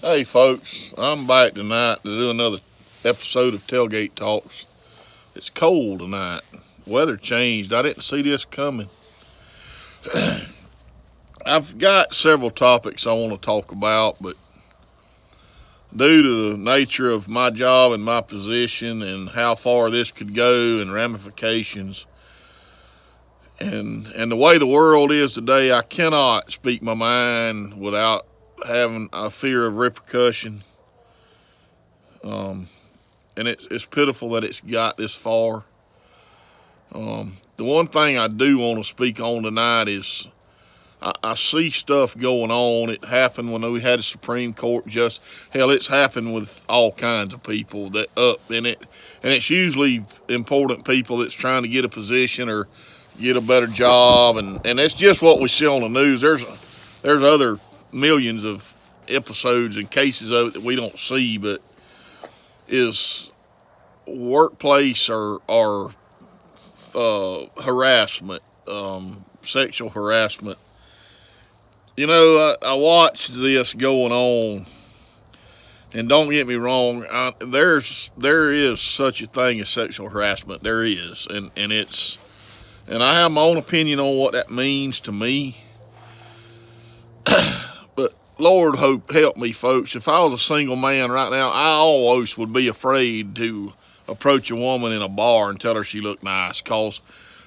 Hey folks, I'm back tonight to do another episode of Tailgate Talks. It's cold tonight. Weather changed. I didn't see this coming. I've got several topics I want to talk about, but due to the nature of my job and my position and how far this could go and ramifications and the way the world is today, I cannot speak my mind without having a fear of repercussion. Um, and it's pitiful that it's got this far. The one thing I do want to speak on tonight is I see stuff going on. It happened when we had a Supreme Court just hell. It's happened with all kinds of people that up in it, and it's usually important people that's trying to get a position or get a better job, and that's just what we see on the news. There's other millions of episodes and cases of it that we don't see, but is workplace or harassment, sexual harassment. You know, I watched this going on, and don't get me wrong, there is such a thing as sexual harassment. There is, and I have my own opinion on what that means to me. But Lord, help me, folks. If I was a single man right now, I almost would be afraid to approach a woman in a bar and tell her she looked nice, cause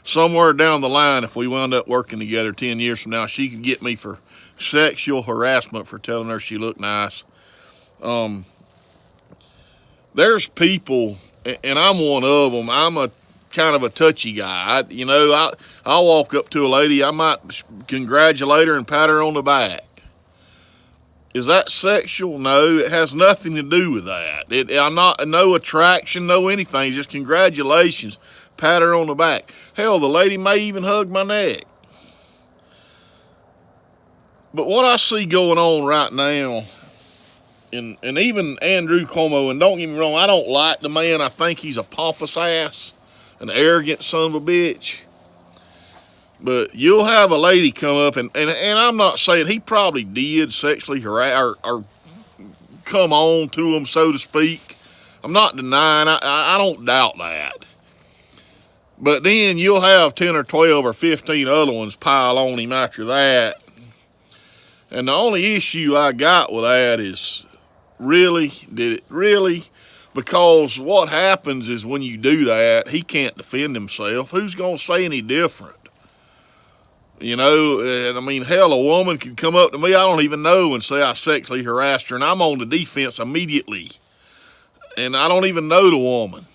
somewhere down the line, if we wound up working together 10 years from now, she could get me for sexual harassment for telling her she looked nice. Um, there's people, and I'm one of them. I'm a kind of a touchy guy. I'll walk up to a lady. I might congratulate her and pat her on the back. Is that sexual? No, it has nothing to do with that. I'm not no attraction, no anything. Just congratulations, pat her on the back. Hell, the lady may even hug my neck. But what I see going on right now, and even Andrew Cuomo, and don't get me wrong, I don't like the man. I think he's a pompous ass, an arrogant son of a bitch. But you'll have a lady come up, and I'm not saying he probably did sexually harass or come on to him, so to speak. I'm not denying, I don't doubt that. But then you'll have 10 or 12 or 15 other ones pile on him after that. And the only issue I got with that is, really? Did it really? Because what happens is when you do that, he can't defend himself. Who's going to say any different? You know, and I mean, hell, a woman could come up to me I don't even know and say I sexually harassed her, and I'm on the defense immediately. And I don't even know the woman.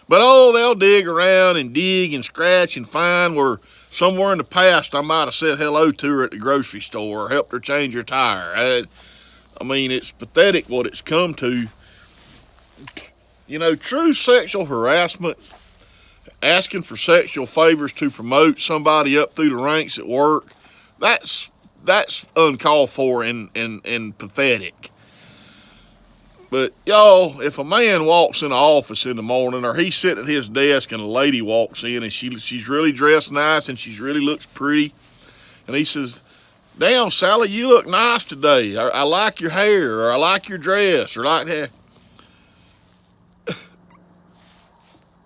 But oh, they'll dig around and dig and scratch and find where somewhere in the past I might have said hello to her at the grocery store or helped her change her tire. I mean, it's pathetic what it's come to. You know, true sexual harassment, asking for sexual favors to promote somebody up through the ranks at work, that's uncalled for and pathetic. But y'all, if a man walks in the office in the morning, or he's sitting at his desk and a lady walks in and she's really dressed nice and she really looks pretty, and he says, "Damn, Sally, you look nice today. I like your hair, or I like your dress, or like that."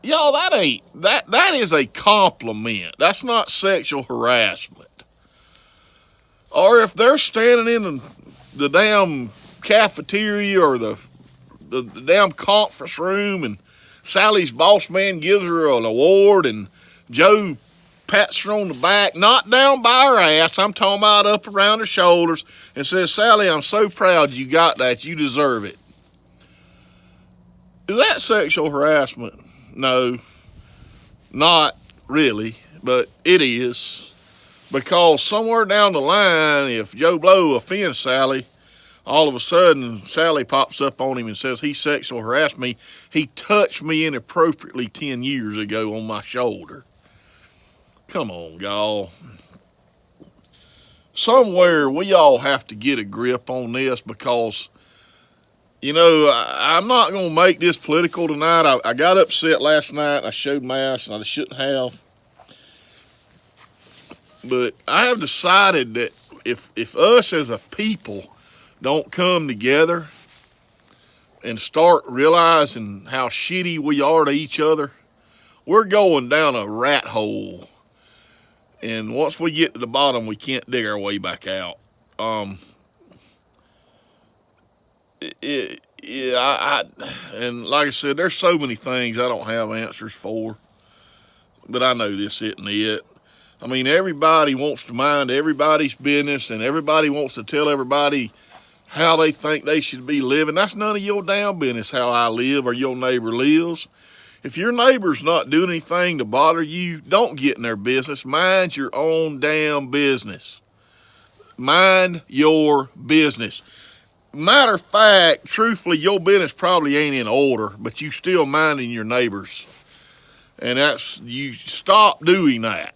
Y'all, that is a compliment. That's not sexual harassment. Or if they're standing in the damn cafeteria or the damn conference room, and Sally's boss man gives her an award, and Joe pats her on the back, not down by her ass, I'm talking about up around her shoulders, and says, "Sally, I'm so proud you got that. You deserve it." Is that sexual harassment? No, not really, but it is. Because somewhere down the line, if Joe Blow offends Sally, all of a sudden Sally pops up on him and says he sexual harassed me. He touched me inappropriately 10 years ago on my shoulder. Come on, y'all. Somewhere we all have to get a grip on this, because, you know, I'm not going to make this political tonight. I got upset last night. I showed my ass, and I shouldn't have. But I have decided that if us as a people don't come together and start realizing how shitty we are to each other, we're going down a rat hole. And once we get to the bottom, we can't dig our way back out. And like I said, there's so many things I don't have answers for, but I know this isn't it. I mean, everybody wants to mind everybody's business, and everybody wants to tell everybody how they think they should be living. That's none of your damn business how I live or your neighbor lives. If your neighbor's not doing anything to bother you, don't get in their business. Mind your own damn business. Mind your business. Matter of fact, truthfully, your business probably ain't in order, but you still minding your neighbors. And you stop doing that.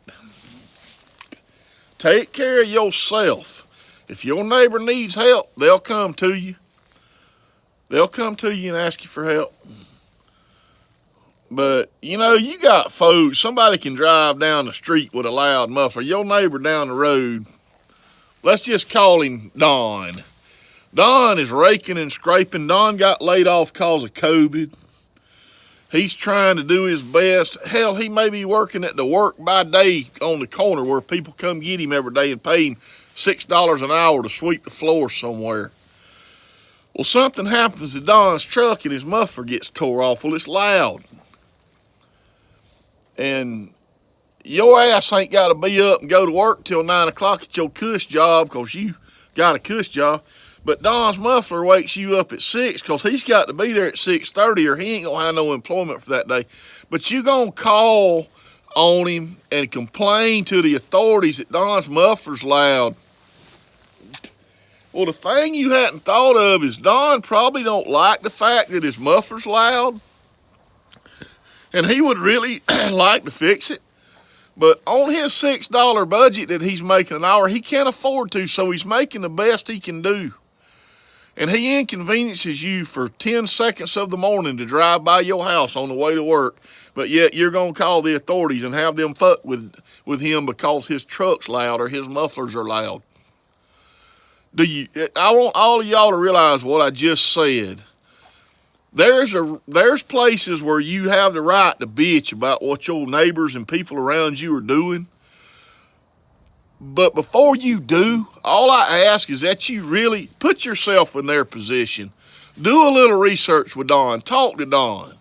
Take care of yourself. If your neighbor needs help, they'll come to you. They'll come to you and ask you for help. But, you know, you got folks, somebody can drive down the street with a loud muffler. Your neighbor down the road, let's just call him Don. Don is raking and scraping. Don got laid off because of COVID. He's trying to do his best. Hell, he may be working at the work by day on the corner where people come get him every day and pay him $6 an hour to sweep the floor somewhere. Well, something happens to Don's truck and his muffler gets tore off. Well, it's loud. And your ass ain't got to be up and go to work till 9 o'clock at your cuss job because you got a cuss job. But Don's muffler wakes you up at 6 because he's got to be there at 6:30 or he ain't going to have no employment for that day. But you going to call on him and complain to the authorities that Don's muffler's loud. Well, the thing you hadn't thought of is Don probably don't like the fact that his muffler's loud. And he would really like to fix it. But on his $6 budget that he's making an hour, he can't afford to, so he's making the best he can do. And he inconveniences you for 10 seconds of the morning to drive by your house on the way to work, but yet you're going to call the authorities and have them fuck with him because his truck's loud or his mufflers are loud. I want all of y'all to realize what I just said. There's places where you have the right to bitch about what your neighbors and people around you are doing. But before you do, all I ask is that you really put yourself in their position. Do a little research with Don. Talk to Don.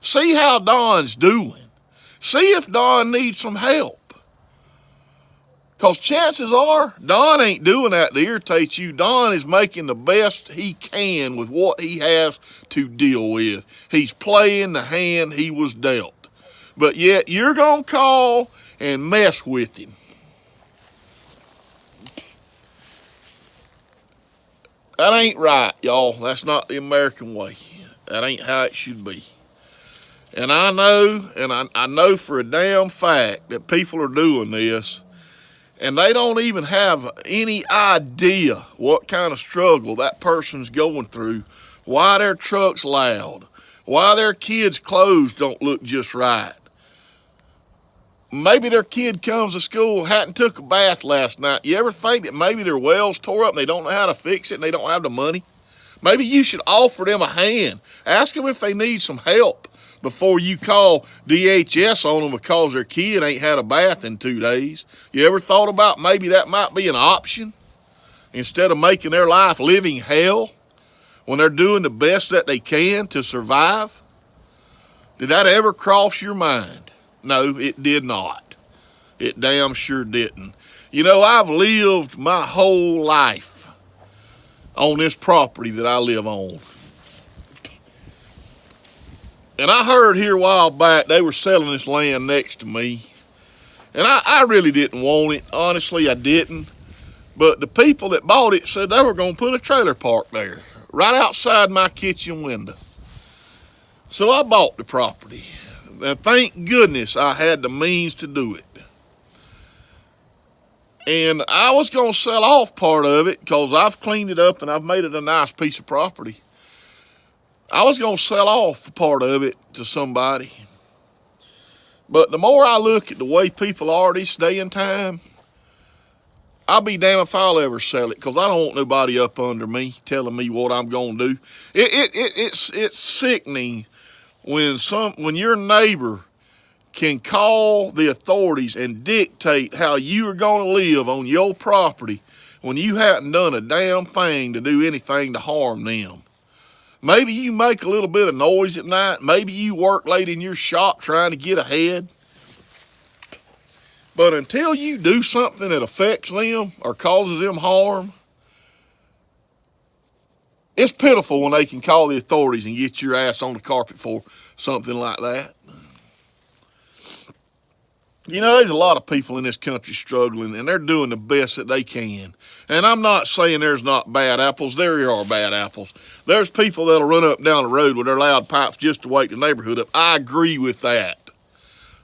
See how Don's doing. See if Don needs some help. Because chances are, Don ain't doing that to irritate you. Don is making the best he can with what he has to deal with. He's playing the hand he was dealt. But yet you're going to call and mess with him. That ain't right, y'all. That's not the American way. That ain't how it should be. And I know for a damn fact that people are doing this, and they don't even have any idea what kind of struggle that person's going through, why their truck's loud, why their kids' clothes don't look just right. Maybe their kid comes to school, hadn't took a bath last night. You ever think that maybe their well's tore up and they don't know how to fix it and they don't have the money? Maybe you should offer them a hand. Ask them if they need some help before you call DHS on them because their kid ain't had a bath in 2 days. You ever thought about maybe that might be an option instead of making their life living hell when they're doing the best that they can to survive? Did that ever cross your mind? No, it did not. It damn sure didn't. You know, I've lived my whole life on this property that I live on. And I heard here a while back they were selling this land next to me. And I really didn't want it. Honestly, I didn't. But the people that bought it said they were going to put a trailer park there, right outside my kitchen window. So I bought the property. And thank goodness I had the means to do it. And I was going to sell off part of it because I've cleaned it up and I've made it a nice piece of property. I was going to sell off part of it to somebody. But the more I look at the way people are this day and time, I'll be damned if I'll ever sell it because I don't want nobody up under me telling me what I'm gonna do. It's sickening when your neighbor can call the authorities and dictate how you are gonna live on your property when you hadn't done a damn thing to do anything to harm them. Maybe you make a little bit of noise at night. Maybe you work late in your shop trying to get ahead. But until you do something that affects them or causes them harm, it's pitiful when they can call the authorities and get your ass on the carpet for something like that. You know, there's a lot of people in this country struggling, and they're doing the best that they can. And I'm not saying there's not bad apples. There are bad apples. There's people that'll run up and down the road with their loud pipes just to wake the neighborhood up. I agree with that.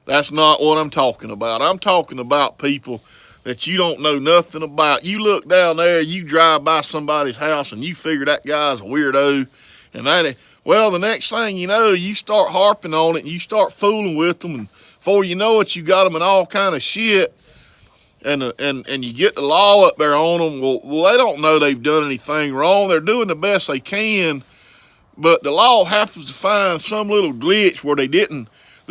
That's not what I'm talking about. I'm talking about people that you don't know nothing about. You look down there, you drive by somebody's house, and you figure that guy's a weirdo. And the next thing you know, you start harping on it, and you start fooling with them, and before you know it, you got them in all kind of shit, and you get the law up there on them. Well, they don't know they've done anything wrong. They're doing the best they can, but the law happens to find some little glitch where the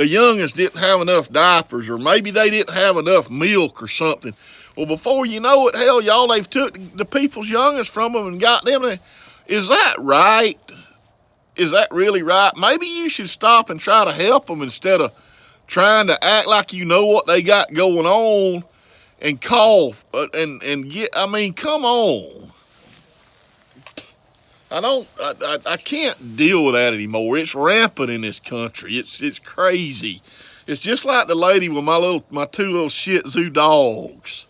youngest didn't have enough diapers, or maybe they didn't have enough milk or something. Well, before you know it, hell, y'all, they've took the people's youngest from them and got them. Is that right? Is that really right? Maybe you should stop and try to help them instead of trying to act like you know what they got going on and call and get, I mean, come on. I can't deal with that anymore. It's rampant in this country. It's crazy. It's just like the lady with my two little Shih Tzu dogs.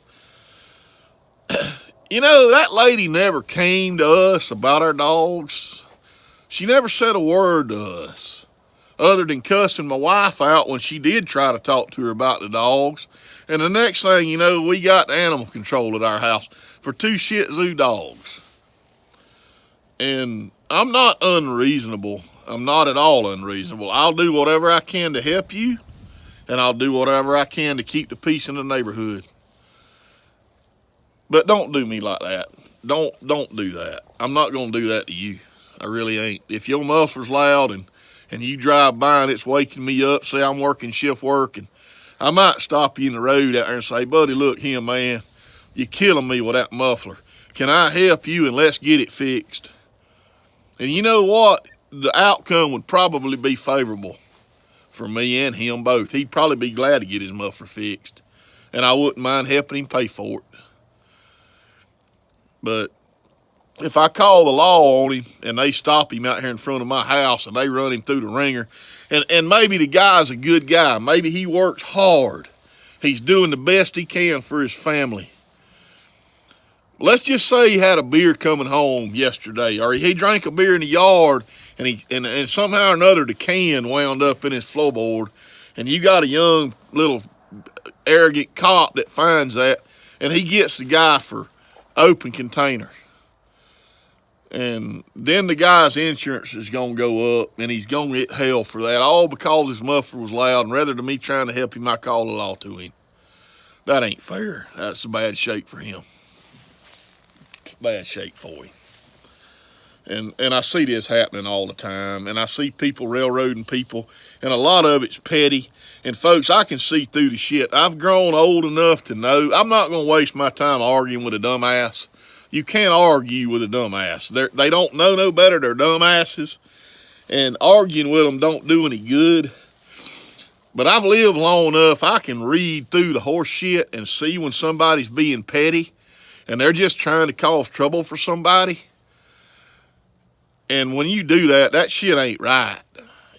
You know, that lady never came to us about our dogs. She never said a word to us, other than cussing my wife out when she did try to talk to her about the dogs. And the next thing you know, we got animal control at our house for two Shih Tzu dogs. And I'm not unreasonable. I'm not at all unreasonable. I'll do whatever I can to help you, and I'll do whatever I can to keep the peace in the neighborhood. But don't do me like that. Don't do that. I'm not going to do that to you. I really ain't. If your muffler's loud and you drive by and it's waking me up, say I'm working shift work, and I might stop you in the road out there and say, buddy, look here, man, you're killing me with that muffler. Can I help you, and let's get it fixed? And you know what? The outcome would probably be favorable for me and him both. He'd probably be glad to get his muffler fixed, and I wouldn't mind helping him pay for it. But if I call the law on him and they stop him out here in front of my house and they run him through the ringer, and maybe the guy's a good guy, maybe he works hard, he's doing the best he can for his family. Let's just say he had a beer coming home yesterday, or he drank a beer in the yard, and somehow or another the can wound up in his floorboard, and you got a young little arrogant cop that finds that, and he gets the guy for open container. And then the guy's insurance is going to go up, and he's going to get hell for that, all because his muffler was loud, and rather than me trying to help him, I call the law to him. That ain't fair. That's a bad shake for him. Bad shake for him. And I see this happening all the time, and I see people railroading people, and a lot of it's petty. And folks, I can see through the shit. I've grown old enough to know I'm not going to waste my time arguing with a dumbass. You can't argue with a dumbass. They don't know no better. They're dumbasses, and arguing with them don't do any good. But I've lived long enough, I can read through the horse shit and see when somebody's being petty and they're just trying to cause trouble for somebody. And when you do that, that shit ain't right.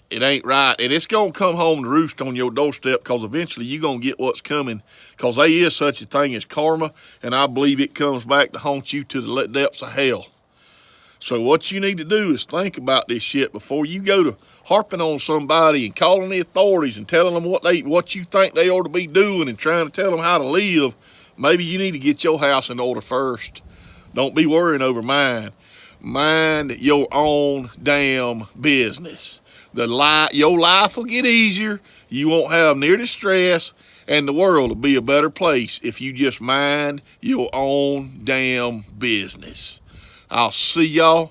It ain't right. And it's going to come home to roost on your doorstep, because eventually you're going to get what's coming, because there is such a thing as karma, and I believe it comes back to haunt you to the depths of hell. So what you need to do is think about this shit before you go to harping on somebody and calling the authorities and telling them what you think they ought to be doing and trying to tell them how to live. Maybe you need to get your house in order first. Don't be worrying over mine. Mind your own damn business. Your life will get easier. You won't have near the stress, and the world will be a better place if you just mind your own damn business. I'll see y'all.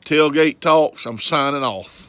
Tailgate Talks. I'm signing off.